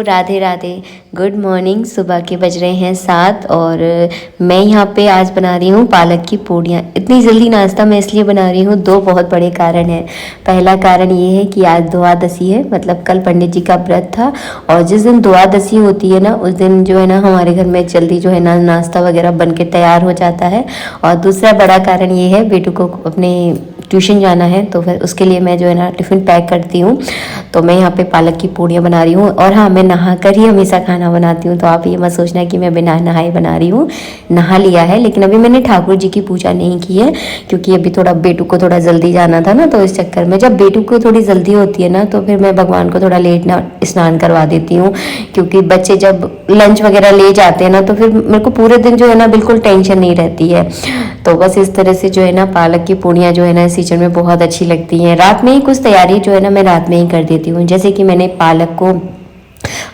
Radhe Radhe. Good morning. सुबह के बज रहे हैं 7 और मैं यहाँ पे आज बना रही हूँ पालक की पूड़ियाँ। इतनी जल्दी नाश्ता मैं इसलिए बना रही हूँ, दो बहुत बड़े कारण हैं। पहला कारण ये है कि आज द्वादशी है, मतलब कल पंडित जी का व्रत था और जिस दिन द्वादशी होती है ना उस दिन जो है ना हमारे घर में जल्दी जो है ना नाश्ता वगैरह बन के तैयार हो जाता है। और दूसरा बड़ा कारण ये है, बेटू को अपने ट्यूशन जाना है तो फिर उसके लिए मैं जो है ना टिफ़िन पैक करती हूँ। तो मैं यहाँ पे पालक की पूड़ियाँ बना रही हूँ और हाँ, मैं नहा कर ही हमेशा खाना बनाती हूँ, तो आप ये मत सोचना कि मैं बिना नहाए बना रही हूँ। नहा लिया है लेकिन अभी मैंने ठाकुर जी की पूजा नहीं की है क्योंकि अभी थोड़ा बेटू को थोड़ा जल्दी जाना था ना, तो इस चक्कर में जब बेटू को थोड़ी जल्दी होती है ना तो फिर मैं भगवान को थोड़ा लेट ना स्नान करवा देती हूँ, क्योंकि बच्चे जब लंच वगैरह ले जाते हैं ना तो फिर मेरे को पूरे दिन जो है ना बिल्कुल टेंशन नहीं रहती है। तो बस इस तरह से जो है ना पालक की पूड़ियाँ जो है ना इस सीजन में बहुत अच्छी लगती हैं। रात में ही कुछ तैयारी जो है ना मैं रात में ही कर देती हूँ। जैसे कि मैंने पालक को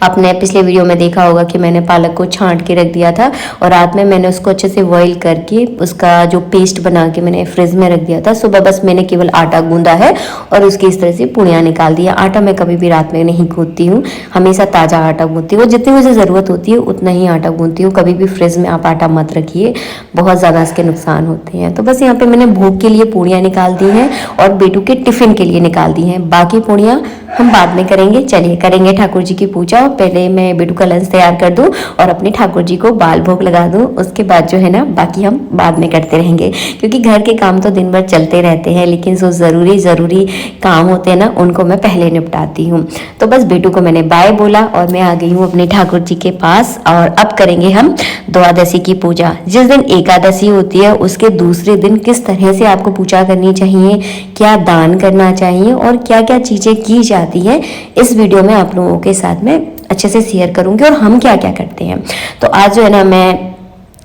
अपने पिछले वीडियो में देखा होगा कि मैंने पालक को छांट के रख दिया था और रात में मैंने उसको अच्छे से बॉईल करके उसका जो पेस्ट बना के मैंने फ्रिज में रख दिया था। सुबह बस मैंने केवल आटा गूंदा है और उसकी इस तरह से पूड़ियाँ निकाल दिया। आटा मैं कभी भी रात में नहीं गूंथती हूँ, हमेशा ताज़ा आटा गूंथती हूँ। जितनी मुझे ज़रूरत होती है उतना ही आटा गूंथती हूँ। कभी भी फ्रिज में आप आटा मत रखिए, बहुत ज़्यादा इसके नुकसान होते हैं। तो बस यहाँ पर मैंने भोग के लिए पूड़ियाँ निकाल दी हैं और बेटू के टिफ़िन के लिए निकाल दी हैं। बाकी पूड़ियाँ हम बाद में करेंगे। चलिए करेंगे ठाकुर जी की पूजा। पहले मैं बेटू का लंच तैयार कर दूं और अपने ठाकुर जी को बाल भोग लगा दूं, उसके बाद जो है ना बाकी हम बाद में करते रहेंगे, क्योंकि घर के काम तो दिन भर चलते रहते हैं लेकिन जो ज़रूरी काम होते हैं ना उनको मैं पहले निपटाती हूँ। तो बस बेटू को मैंने बाय बोला और मैं आ गई हूँ अपने ठाकुर जी के पास और अब करेंगे हम द्वादशी की पूजा। जिस दिन एकादशी होती है उसके दूसरे दिन किस तरह से आपको पूजा करनी चाहिए, क्या दान करना चाहिए और क्या क्या चीज़ें की जाती है, इस वीडियो में आप लोगों के साथ में अच्छे से शेयर करूंगी और हम क्या क्या करते हैं। तो आज जो है ना मैं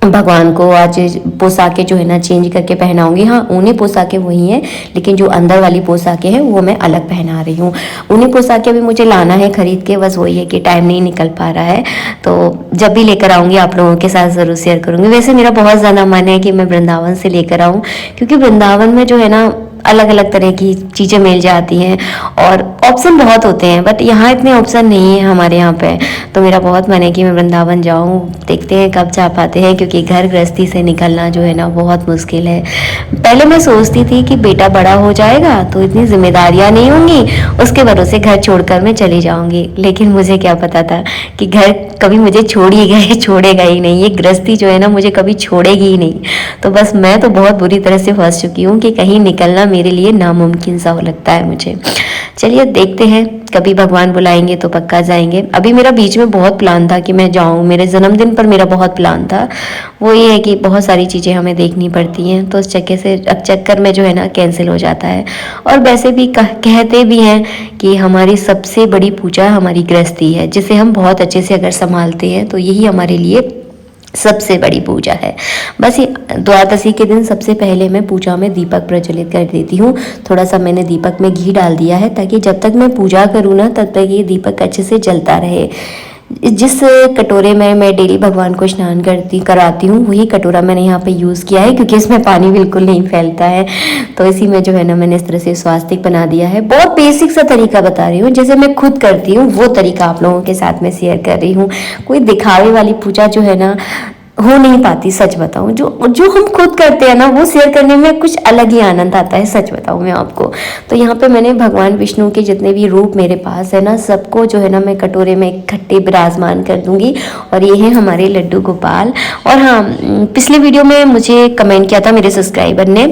भगवान को आज पोशाकें जो है ना चेंज करके पहनाऊंगी। हाँ, ऊनी पोशाकें वही हैं लेकिन जो अंदर वाली पोशाकें हैं वो मैं अलग पहना रही हूँ। ऊनी पोशाकें अभी मुझे लाना है खरीद के, बस वही है कि टाइम नहीं निकल पा रहा है। तो जब भी लेकर आऊँगी आप लोगों के साथ ज़रूर शेयर करूँगी। वैसे मेरा बहुत ज़्यादा मन है कि मैं वृंदावन से लेकर आऊँ, क्योंकि वृंदावन में जो है ना अलग अलग तरह की चीज़ें मिल जाती हैं और ऑप्शन बहुत होते हैं, बट यहाँ इतने ऑप्शन नहीं है हमारे यहाँ पे। तो मेरा बहुत मन है कि मैं वृंदावन जाऊँ। देखते हैं कब जा पाते हैं, क्योंकि घर गृहस्थी से निकलना जो है ना बहुत मुश्किल है। पहले मैं सोचती थी कि बेटा बड़ा हो जाएगा तो इतनी जिम्मेदारियाँ नहीं होंगी, उसके भरोसे घर छोड़कर मैं चली जाऊँगी, लेकिन मुझे क्या पता था कि घर कभी मुझे छोड़ेगा ही नहीं। ये गृहस्थी जो है ना मुझे कभी छोड़ेगी ही नहीं। तो बस मैं तो बहुत बुरी तरह से फंस चुकी हूँ कि कहीं निकलना मेरे लिए नामुमकिन सा लगता है मुझे। चलिए देखते हैं, कभी भगवान बुलाएंगे तो पक्का जाएंगे। अभी मेरा बीच में बहुत प्लान था कि मैं जाऊं, मेरे जन्मदिन पर मेरा बहुत प्लान था। वो ये है कि बहुत सारी चीज़ें हमें देखनी पड़ती हैं तो उस चक्कर में जो है ना कैंसिल हो जाता है। और वैसे भी कहते भी हैं कि हमारी सबसे बड़ी पूजा हमारी गृहस्थी है, जिसे हम बहुत अच्छे से अगर संभालते हैं तो यही हमारे लिए सबसे बड़ी पूजा है। बस ये द्वादशी के दिन सबसे पहले मैं पूजा में दीपक प्रज्वलित कर देती हूँ। थोड़ा सा मैंने दीपक में घी डाल दिया है ताकि जब तक मैं पूजा करूँ ना तब तक ये दीपक अच्छे से जलता रहे। जिस कटोरे में मैं डेली भगवान को स्नान कराती हूँ वही कटोरा मैंने यहाँ पे यूज़ किया है, क्योंकि इसमें पानी बिल्कुल नहीं फैलता है। तो इसी में जो है ना मैंने इस तरह से स्वास्तिक बना दिया है। बहुत बेसिक सा तरीका बता रही हूँ, जैसे मैं खुद करती हूँ वो तरीका आप लोगों के साथ में शेयर कर रही हूँ। कोई दिखावे वाली पूजा जो है ना हो नहीं पाती, सच बताऊं। जो हम खुद करते हैं ना वो शेयर करने में कुछ अलग ही आनंद आता है, सच बताऊं मैं आपको। तो यहाँ पे मैंने भगवान विष्णु के जितने भी रूप मेरे पास है ना सबको जो है ना मैं कटोरे में इकट्ठे विराजमान कर दूंगी। और ये है हमारे लड्डू गोपाल। और हाँ, पिछले वीडियो में मुझे कमेंट किया था मेरे सब्सक्राइबर ने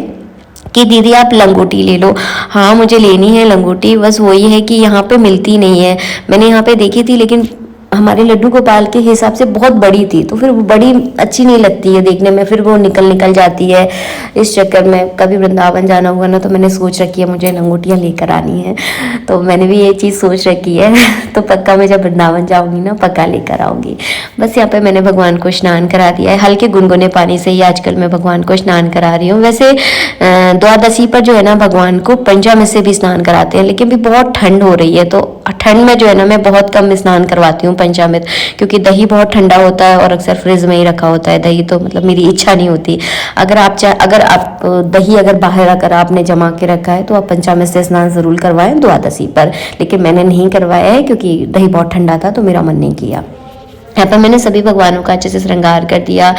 कि दीदी आप लंगोटी ले लो। हाँ, मुझे लेनी है लंगोटी, बस वही है कि यहाँ पे मिलती नहीं है। मैंने यहाँ पे देखी थी लेकिन हमारे लड्डू गोपाल के हिसाब से बहुत बड़ी थी, तो फिर वो बड़ी अच्छी नहीं लगती है देखने में, फिर वो निकल जाती है। इस चक्कर में कभी वृंदावन जाना हुआ ना तो मैंने सोच रखी है मुझे लंगोटियाँ लेकर आनी है। तो मैंने भी ये चीज़ सोच रखी है तो पक्का मैं जब वृंदावन जाऊँगी ना पक्का लेकर आऊँगी। बस यहाँ पे मैंने भगवान को स्नान करा दिया है। हल्के गुनगुने पानी से ही आजकल मैं भगवान को स्नान करा रही हूँ। वैसे द्वादशी पर जो है ना भगवान को पंचामृत से भी स्नान कराते हैं, लेकिन भी बहुत ठंड हो रही है तो ठंड में जो है ना मैं बहुत कम स्नान करवाती हूँ पंचामृत, क्योंकि दही बहुत ठंडा होता है और अक्सर फ्रिज में ही रखा होता है दही, तो मतलब मेरी इच्छा नहीं होती। अगर आप दही अगर बाहर अगर आपने जमा के रखा है तो आप पंचामृत से स्नान ज़रूर करवाएं द्वादशी पर, लेकिन मैंने नहीं करवाया है क्योंकि दही बहुत ठंडा था तो मेरा मन नहीं किया। यहाँ पर मैंने सभी भगवानों का अच्छे से श्रृंगार कर दिया,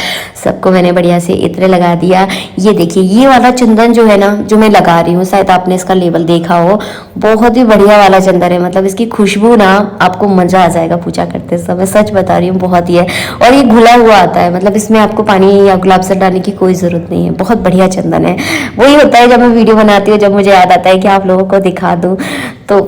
सबको मैंने बढ़िया से इत्र लगा दिया। ये देखिए ये वाला चंदन जो है ना, जो मैं लगा रही हूँ, शायद आपने इसका लेबल देखा हो, बहुत ही बढ़िया वाला चंदन है। मतलब इसकी खुशबू ना आपको मजा आ जाएगा पूजा करते समय, सच बता रही हूँ, बहुत ही है। और ये घुला हुआ आता है, मतलब इसमें आपको पानी या गुलाब जल डालने की कोई ज़रूरत नहीं है, बहुत बढ़िया चंदन है। वही होता है जब मैं वीडियो बनाती हूँ, जब मुझे याद आता है कि आप लोगों को दिखा दूँ, तो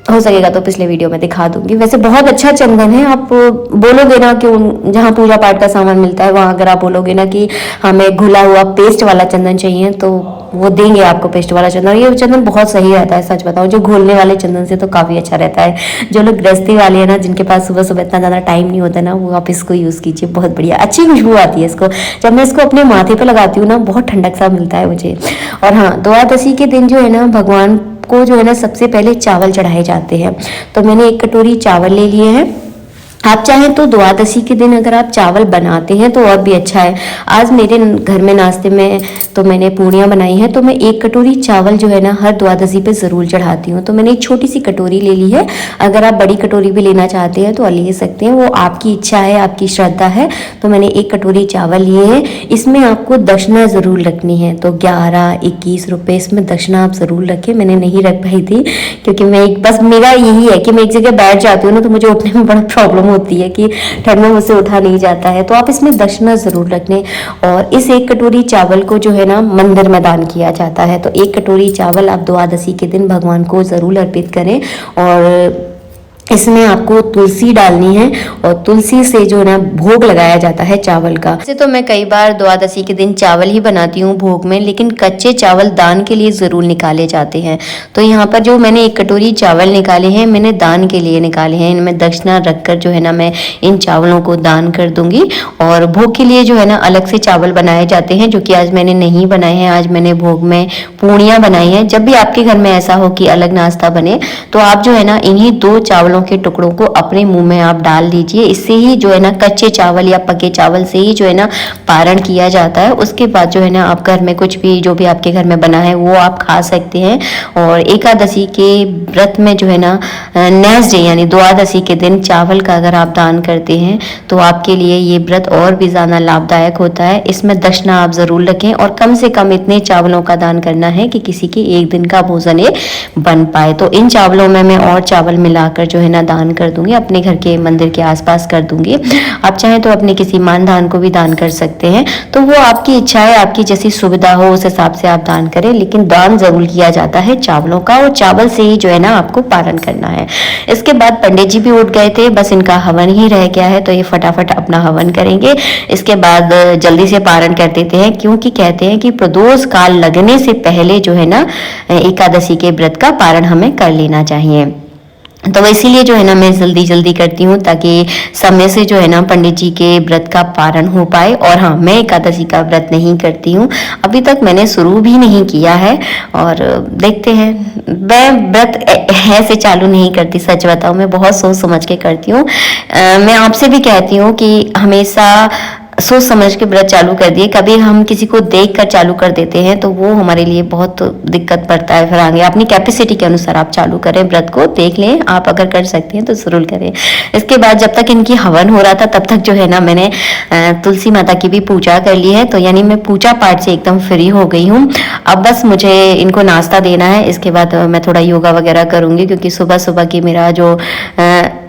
हो सकेगा तो पिछले वीडियो में दिखा दूंगी। वैसे बहुत अच्छा चंदन है। आप बोलोगे ना कि जहाँ पूजा पाठ का सामान मिलता है वहाँ अगर आप बोलोगे ना कि हमें घुला हुआ पेस्ट वाला चंदन चाहिए, तो वो देंगे आपको पेस्ट वाला चंदन। ये चंदन बहुत सही रहता है, सच बताओ। जो घोलने वाले चंदन से तो काफ़ी अच्छा रहता है। जो लोग गृहस्थी वाले हैं ना, जिनके पास सुबह सुबह इतना ज़्यादा टाइम नहीं होता ना, वो आप इसको यूज़ कीजिए, बहुत बढ़िया अच्छी खुशबू आती है इसको। जब मैं इसको अपने माथे पर लगाती हूँ ना, बहुत ठंडक सा मिलता है मुझे। और हाँ, द्वादशी के दिन जो है ना, भगवान को जो है ना सबसे पहले चावल चढ़ाए जाते हैं। तो मैंने 1 कटोरी चावल ले लिए हैं। आप चाहें तो द्वादशी के दिन अगर आप चावल बनाते हैं तो और भी अच्छा है। आज मेरे घर में नाश्ते में तो मैंने पूड़ियाँ बनाई हैं, तो मैं 1 कटोरी चावल जो है ना हर द्वादशी पे ज़रूर चढ़ाती हूँ। तो मैंने एक छोटी सी कटोरी ले ली है। अगर आप बड़ी कटोरी भी लेना चाहते हैं तो ले सकते हैं, वो आपकी इच्छा है, आपकी श्रद्धा है। तो मैंने 1 कटोरी चावल लिए हैं। इसमें आपको दक्षिणा ज़रूर रखनी है, तो 11-21 रुपये इसमें दक्षिणा आप ज़रूर रखें। मैंने नहीं रख पाई थी क्योंकि बस मेरा यही है कि मैं एक जगह बैठ जाती हूँ ना, तो मुझे उठने में बड़ा प्रॉब्लम होती है कि ठंड में मुझसे उठा नहीं जाता है। तो आप इसमें दक्षिणा जरूर रखने। और इस 1 कटोरी चावल को जो है ना मंदिर में दान किया जाता है। तो 1 कटोरी चावल आप द्वादशी के दिन भगवान को जरूर अर्पित करें। और इसमें आपको तुलसी डालनी है और तुलसी से जो है ना भोग लगाया जाता है चावल का। वैसे तो मैं कई बार द्वादशी के दिन चावल ही बनाती हूँ भोग में, लेकिन कच्चे चावल दान के लिए ज़रूर निकाले जाते हैं। तो यहाँ पर जो मैंने 1 कटोरी चावल निकाले हैं, मैंने दान के लिए निकाले हैं। इनमें दक्षिणा रखकर जो है ना मैं इन चावलों को दान कर दूंगी। और भोग के लिए जो है ना अलग से चावल बनाए जाते हैं, जो कि आज मैंने नहीं बनाए हैं। आज मैंने भोग में पूड़ियाँ बनाई हैं। जब भी आपके घर में ऐसा हो कि अलग नाश्ता बने, तो आप जो है ना इन्हीं 2 चावलों के टुकड़ों को अपने मुंह में आप डाल दीजिए। इससे ही जो है ना कच्चे चावल या पके चावल से ही जो है ना पारण किया जाता है। उसके बाद जो है ना आप घर में कुछ भी जो भी आपके घर में बना है वो आप खा सकते हैं। और एकादशी के व्रत में जो है ना नेक्स्ट डे यानी द्वादशी के दिन चावल का अगर आप दान करते हैं तो आपके लिए ये व्रत और भी ज़्यादा लाभदायक होता है। इसमें दक्षिणा आप ज़रूर रखें और कम से कम इतने चावलों का दान करना है कि किसी के एक दिन का भोजन ये बन पाए। तो इन चावलों में मैं और चावल मिलाकर जो है ना दान कर दूंगी, अपने घर के मंदिर के आसपास कर दूंगी। आप चाहें तो अपने किसी मानदान को भी दान कर सकते हैं। तो वो आपकी इच्छा है, आपकी जैसी सुविधा हो उस हिसाब से आप दान करें, लेकिन दान जरूर किया जाता है चावलों का और चावल से ही जो है ना आपको पारण करना है। इसके बाद पंडित जी भी उठ गए थे, बस इनका हवन ही रह गया है, तो ये फटाफट अपना हवन करेंगे। इसके बाद जल्दी से पारण कर देते हैं, क्योंकि कहते हैं कि प्रदोष काल लगने से पहले जो है ना एकादशी के व्रत का पारण हमें कर लेना चाहिए। तो इसीलिए जो है ना मैं जल्दी जल्दी करती हूँ ताकि समय से जो है ना पंडित जी के व्रत का पारण हो पाए। और हाँ, मैं एकादशी का व्रत नहीं करती हूँ, अभी तक मैंने शुरू भी नहीं किया है और देखते हैं। मैं व्रत ऐसे चालू नहीं करती, सच बताऊँ, मैं बहुत सोच समझ के करती हूँ। मैं आपसे भी कहती हूँ कि हमेशा सोच समझ के व्रत चालू कर दिए। कभी हम किसी को देख कर चालू कर देते हैं तो वो हमारे लिए बहुत दिक्कत पड़ता है। फिर आगे अपनी कैपेसिटी के अनुसार आप चालू करें, व्रत को देख लें, आप अगर कर सकते हैं तो जरूर करें। इसके बाद जब तक इनकी हवन हो रहा था तब तक जो है ना मैंने तुलसी माता की भी पूजा कर ली है। तो यानी मैं पूजा पाठ से एकदम फ्री हो गई हूँ। अब बस मुझे इनको नाश्ता देना है। इसके बाद मैं थोड़ा योगा वगैरह करूँगी, क्योंकि सुबह सुबह की मेरा जो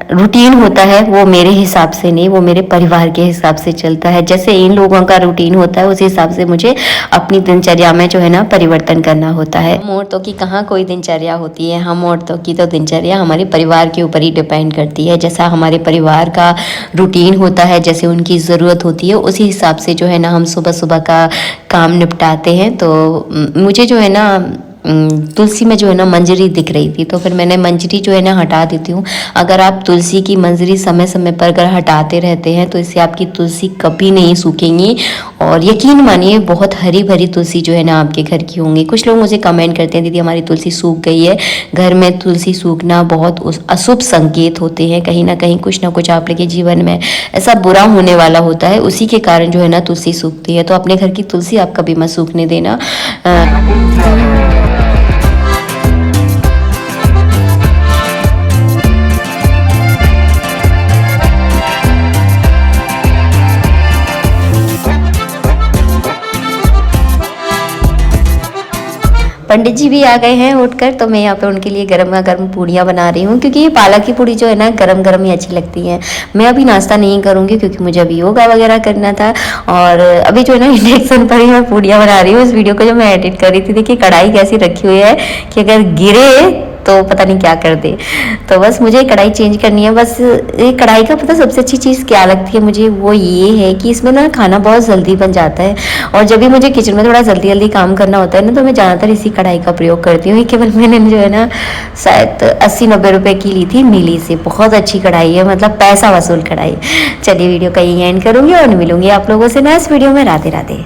रूटीन होता है वो मेरे हिसाब से नहीं, वो मेरे परिवार के हिसाब से चलता है। जैसे इन लोगों का रूटीन होता है उस हिसाब से मुझे अपनी दिनचर्या में जो है ना परिवर्तन करना होता है। हम औरतों की कहाँ कोई दिनचर्या होती है, हम औरतों की तो दिनचर्या हमारे परिवार के ऊपर ही डिपेंड करती है। जैसा हमारे परिवार का रूटीन होता है, जैसे उनकी ज़रूरत होती है, उसी हिसाब से जो है ना हम सुबह सुबह का काम निपटाते हैं। तो मुझे जो है ना तुलसी में जो है ना मंजरी दिख रही थी, तो फिर मैंने मंजरी जो है ना हटा देती हूँ। अगर आप तुलसी की मंजरी समय समय पर अगर हटाते रहते हैं तो इससे आपकी तुलसी कभी नहीं सूखेंगी, और यकीन मानिए बहुत हरी भरी तुलसी जो है ना आपके घर की होंगी। कुछ लोग मुझे कमेंट करते हैं दीदी हमारी तुलसी सूख गई है। घर में तुलसी सूखना बहुत अशुभ संकेत होते हैं, कहीं ना कहीं कुछ ना कुछ आप लोग के जीवन में ऐसा बुरा होने वाला होता है, उसी के कारण जो है ना तुलसी सूखती है। तो अपने घर की तुलसी आप कभी मत सूखने देना। पंडित जी भी आ गए हैं उठकर, तो मैं यहाँ पे उनके लिए गर्मा गर्म पूड़ियाँ बना रही हूँ, क्योंकि ये पालक की पूड़ी जो है ना गरम गरम ही अच्छी लगती है। मैं अभी नाश्ता नहीं करूँगी क्योंकि मुझे अभी योगा वगैरह करना था, और अभी जो है ना इंडक्शन पर ही मैं पूड़ियाँ बना रही हूँ। इस वीडियो को जो मैं एडिट कर रही थी, देखिए कढ़ाई कैसी रखी हुई है कि अगर गिरे तो पता नहीं क्या कर दे। तो बस मुझे कढ़ाई चेंज करनी है। बस ये कढ़ाई का पता सबसे अच्छी चीज़ क्या लगती है मुझे, वो ये है कि इसमें ना खाना बहुत जल्दी बन जाता है, और जब भी मुझे किचन में थोड़ा जल्दी जल्दी काम करना होता है ना, तो मैं ज़्यादातर इसी कढ़ाई का प्रयोग करती हूँ। केवल मैंने जो है ना शायद 80-90 रुपए की ली थी मिली से। बहुत अच्छी कढ़ाई है, मतलब पैसा वसूल कढ़ाई। चलिए वीडियो का यही एंड करूँगी और मिलूंगी आप लोगों से नेक्स्ट वीडियो में। राधे राधे।